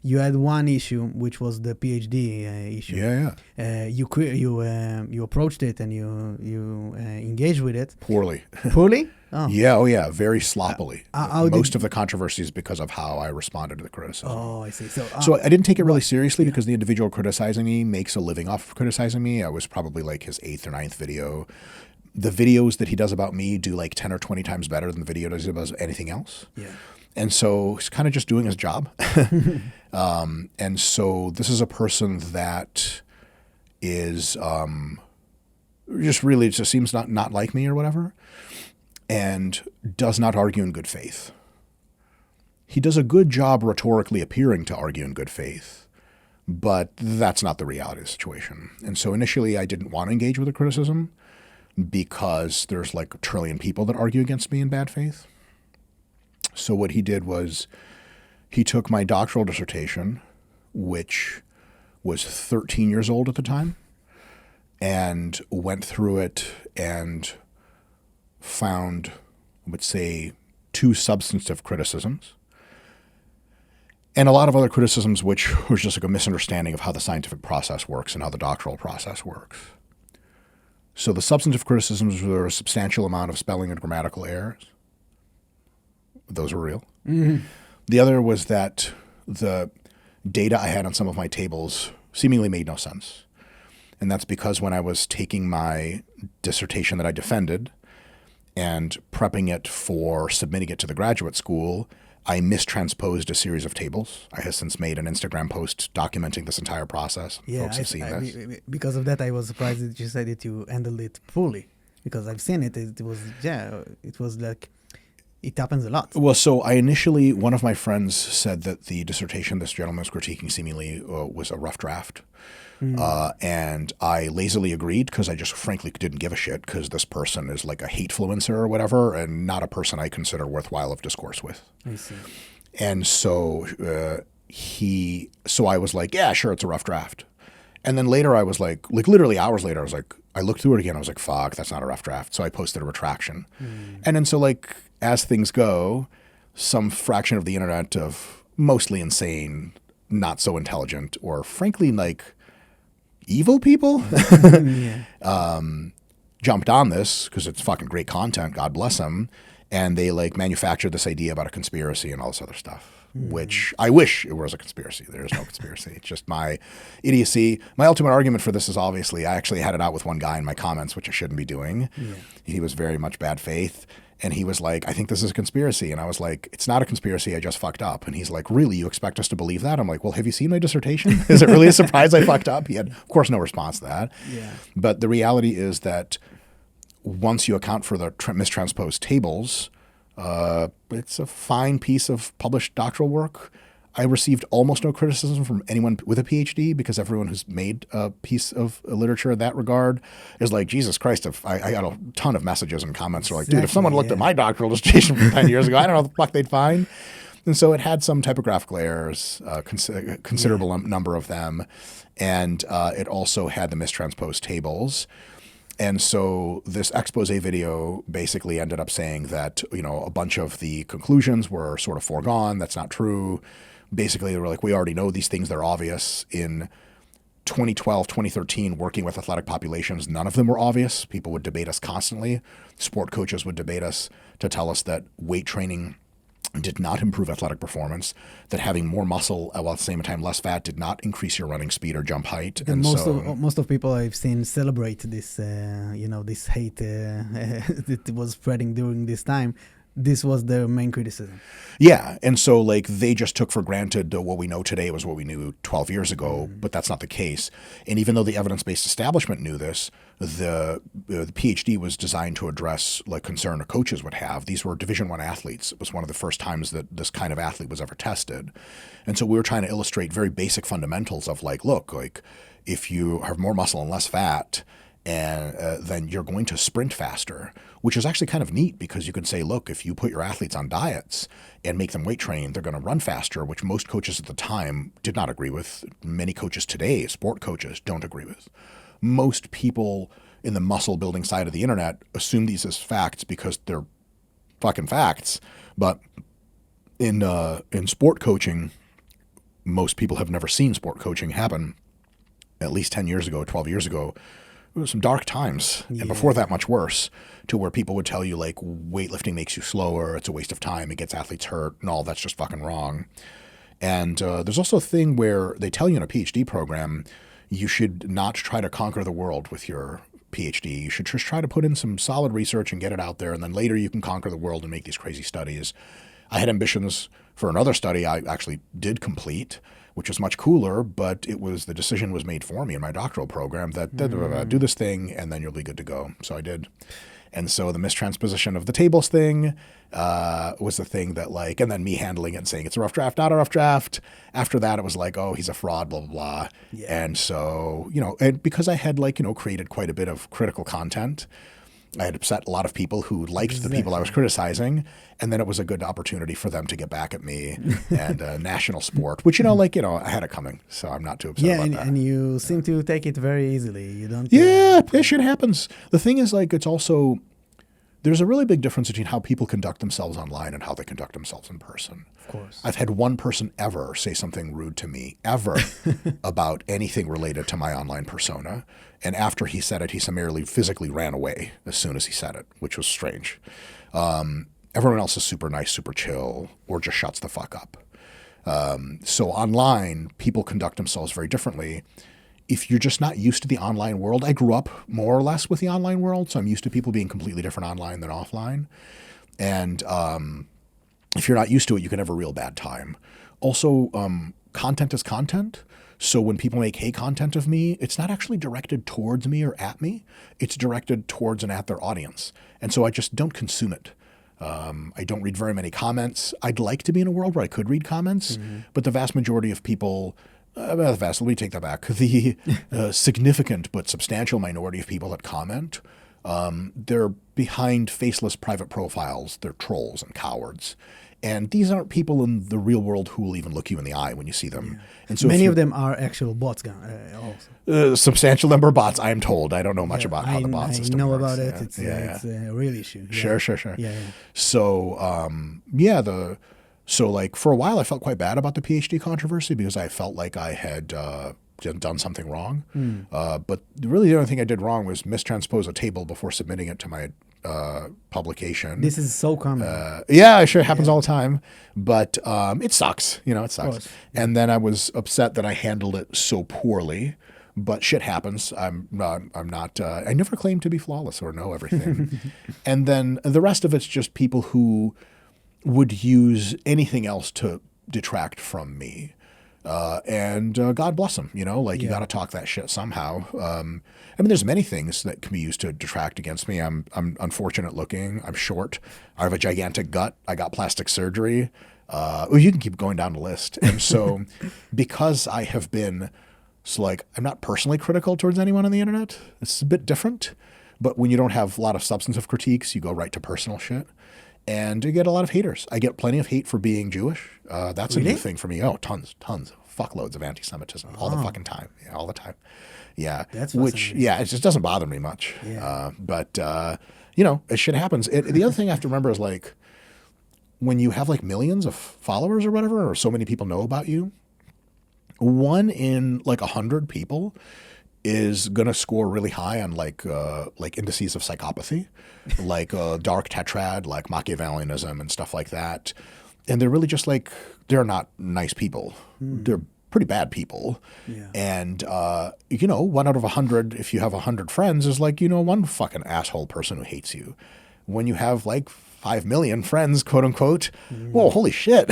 you had one issue, which was the PhD issue. You approached it and you engaged with it. Poorly. Poorly? Oh. Yeah, very sloppily. Most of the controversy is because of how I responded to the criticism. Oh, I see. So I didn't take it really seriously because the individual criticizing me makes a living off of criticizing me. I was probably like his 8th or 9th video. The videos that he does about me do like 10 or 20 times better than the video does about anything else. Yeah. And so he's kind of just doing his job. And so this is a person that is just seems not like me or whatever, and does not argue in good faith. He does a good job rhetorically appearing to argue in good faith, but that's not the reality of the situation. And so initially I didn't want to engage with the criticism because there's like a trillion people that argue against me in bad faith. So what he did was he took my doctoral dissertation, which was 13 years old at the time, and went through it and found, I would say, 2 substantive criticisms and a lot of other criticisms, which was just like a misunderstanding of how the scientific process works and how the doctoral process works. So the substantive criticisms were a substantial amount of spelling and grammatical errors. Those were real. Mm-hmm. The other was that the data I had on some of my tables seemingly made no sense. And that's because when I was taking my dissertation that I defended and prepping it for submitting it to the graduate school, I mistransposed a series of tables. I have since made an Instagram post documenting this entire process. Yeah, folks have seen this. Because of that, I was surprised that you said that you handled it poorly. Because I've seen it. It was like, it happens a lot. Well, so one of my friends said that the dissertation this gentleman was critiquing seemingly was a rough draft. And I lazily agreed because I just frankly didn't give a shit because this person is like a hatefluencer or whatever and not a person I consider worthwhile of discourse with. I see. And so I was like, yeah, sure, it's a rough draft. And then later I was like literally hours later, I looked through it again. I was like, fuck, that's not a rough draft. So I posted a retraction. And then so like, as things go, some fraction of the internet of mostly insane, not so intelligent, or frankly like evil people jumped on this because it's fucking great content, God bless them, and they like manufactured this idea about a conspiracy and all this other stuff, which I wish it was a conspiracy. There is no conspiracy. It's just my idiocy. My ultimate argument for this is obviously I actually had it out with one guy in my comments, which I shouldn't be doing. Yeah. He was very much bad faith. And he was like, I think this is a conspiracy. And I was like, it's not a conspiracy. I just fucked up. And he's like, really? You expect us to believe that? I'm like, well, have you seen my dissertation? Is it really a surprise I fucked up? He had, of course, no response to that. Yeah. But the reality is that once you account for the mistransposed tables, it's a fine piece of published doctoral work. I received almost no criticism from anyone with a PhD because everyone who's made a piece of literature in that regard is like, Jesus Christ, I got a ton of messages and comments are like, dude, if someone looked at my doctoral dissertation from 10 years ago, I don't know what the fuck they'd find. And so it had some typographical errors, considerable number of them. And it also had the mistransposed tables. And so this expose video basically ended up saying that, a bunch of the conclusions were sort of foregone. That's not true. Basically, they were like, we already know these things. They're obvious. In 2012, 2013, working with athletic populations, none of them were obvious. People would debate us constantly. Sport coaches would debate us to tell us that weight training did not improve athletic performance, that having more muscle while at the same time less fat did not increase your running speed or jump height. And most of people I've seen celebrate this, this hate that was spreading during this time. This was their main criticism. Yeah. And so like they just took for granted what we know today was what we knew 12 years ago, but that's not the case. And even though the evidence-based establishment knew this, the PhD was designed to address like concern the coaches would have. These were Division I athletes. It was one of the first times that this kind of athlete was ever tested. And so we were trying to illustrate very basic fundamentals of like, look, like if you have more muscle and less fat, and then you're going to sprint faster, which is actually kind of neat because you can say, look, if you put your athletes on diets and make them weight train, they're going to run faster, which most coaches at the time did not agree with. Many coaches today, sport coaches, don't agree with. Most people in the muscle building side of the internet assume these as facts because they're fucking facts. But in sport coaching, most people have never seen sport coaching happen. At least 10 years ago, 12 years ago, it was some dark times. Yeah. And before that, much worse, to where people would tell you, like, weightlifting makes you slower, it's a waste of time, it gets athletes hurt, and all that's just fucking wrong. And there's also a thing where they tell you in a PhD program, you should not try to conquer the world with your PhD. You should just try to put in some solid research and get it out there, and then later you can conquer the world and make these crazy studies. I had ambitions for another study I actually did complete, which was much cooler, but the decision was made for me in my doctoral program that do this thing and then you'll be good to go. So I did. And so the mistransposition of the tables thing was the thing that like, and then me handling it and saying it's a rough draft, not a rough draft. After that, it was like, oh, he's a fraud, blah, blah, blah. Yeah. And so, and because I had like, created quite a bit of critical content, I had upset a lot of people who liked the people I was criticizing, and then it was a good opportunity for them to get back at me and national sport, which, I had it coming, so I'm not too upset about that. And you seem to take it very easily. You don't... that shit happens. The thing is, like, it's also... There's a really big difference between how people conduct themselves online and how they conduct themselves in person. Of course. I've had one person ever say something rude to me, ever, about anything related to my online persona. And after he said it, he summarily physically ran away as soon as he said it, which was strange. Everyone else is super nice, super chill, or just shuts the fuck up. So online, people conduct themselves very differently. If you're just not used to the online world, I grew up more or less with the online world, so I'm used to people being completely different online than offline. And if you're not used to it, you can have a real bad time. Also, content is content. So when people make hate content of me, it's not actually directed towards me or at me. It's directed towards and at their audience. And so I just don't consume it. I don't read very many comments. I'd like to be in a world where I could read comments, but the vast majority of people... let me take that back. The significant but substantial minority of people that comment, they're behind faceless private profiles. They're trolls and cowards. And these aren't people in the real world who will even look you in the eye when you see them. Yeah. And so many of them are actual bots. Also, substantial number of bots, I am told. I don't know much about how the bot system works. I know works. about it. It's a real issue. Sure. Yeah. So, So, like, for a while, I felt quite bad about the PhD controversy because I felt like I had done something wrong. But really the only thing I did wrong was mistranspose a table before submitting it to my publication. This is so common. It sure happens all the time. But it sucks. It sucks. And then I was upset that I handled it so poorly. But shit happens. I'm not. I never claimed to be flawless or know everything. And then the rest of it's just people who would use anything else to detract from me. And God bless them, you got to talk that shit somehow. There's many things that can be used to detract against me. I'm unfortunate looking. I'm short. I have a gigantic gut. I got plastic surgery. You can keep going down the list. And so because I have been, I'm not personally critical towards anyone on the internet. It's a bit different. But when you don't have a lot of substantive critiques, you go right to personal shit. And you get a lot of haters. I get plenty of hate for being Jewish. That's really? A new thing for me. Oh, tons, fuckloads of anti-Semitism all the fucking time. Yeah, all the time. Yeah, that's it just doesn't bother me much. Yeah. But it shit happens. The other thing I have to remember is like when you have like millions of followers or whatever, or so many people know about you, 1 in like 100 people is going to score really high on like indices of psychopathy, like dark tetrad, like Machiavellianism and stuff like that. And they're really just like, they're not nice people. They're pretty bad people. Yeah. And, 1 out of 100, if you have 100 friends, is like, one fucking asshole person who hates you. When you have like 5 million friends, quote unquote, whoa, holy shit.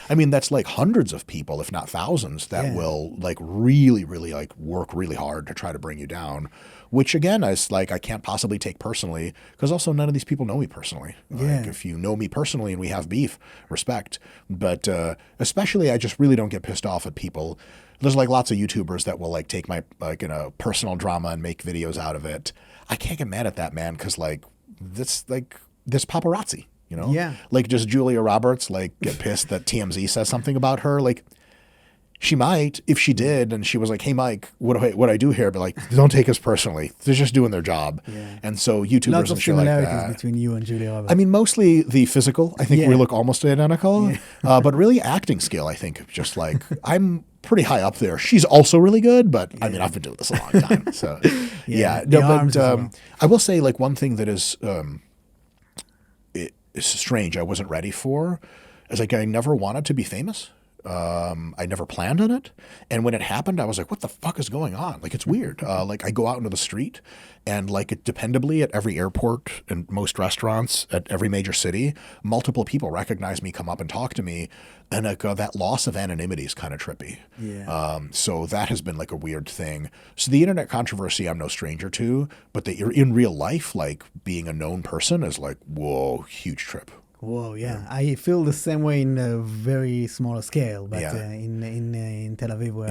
That's like hundreds of people, if not thousands, that will like really, really like work really hard to try to bring you down, which again is like, I can't possibly take personally because also none of these people know me personally. Like if you know me personally and we have beef, respect. But especially I just really don't get pissed off at people. There's like lots of YouTubers that will like take my personal drama and make videos out of it. I can't get mad at that, man, because like this paparazzi, Yeah. Like, does Julia Roberts like get pissed that TMZ says something about her? Like, She might, if she did, and she was like, "Hey, Mike, what do I do here?" But like, don't take us personally. They're just doing their job. Yeah. And so YouTubers Lots of and shit like similarities that. between you and Julia Roberts. I mean, mostly the physical. I think we Yeah. look almost identical, but really acting skill. I think just like I'm pretty high up there. She's also really good, but I mean, I've been doing this a long time, so yeah. the No, arms but as well. I will say like one thing that is strange. I wasn't ready for is like I never wanted to be famous. I never planned on it. And when it happened, I was like, what the fuck is going on? Like, it's weird. Like I go out into the street and like it dependably at every airport and most restaurants at every major city, multiple people recognize me, come up and talk to me. And like, that loss of anonymity is kind of trippy. Yeah. So that has been like a weird thing. So the internet controversy, I'm no stranger to, but in real life, like being a known person is like, whoa, huge trip. Whoa, yeah. I feel the same way in a very small scale, but Yeah. in Tel Aviv, where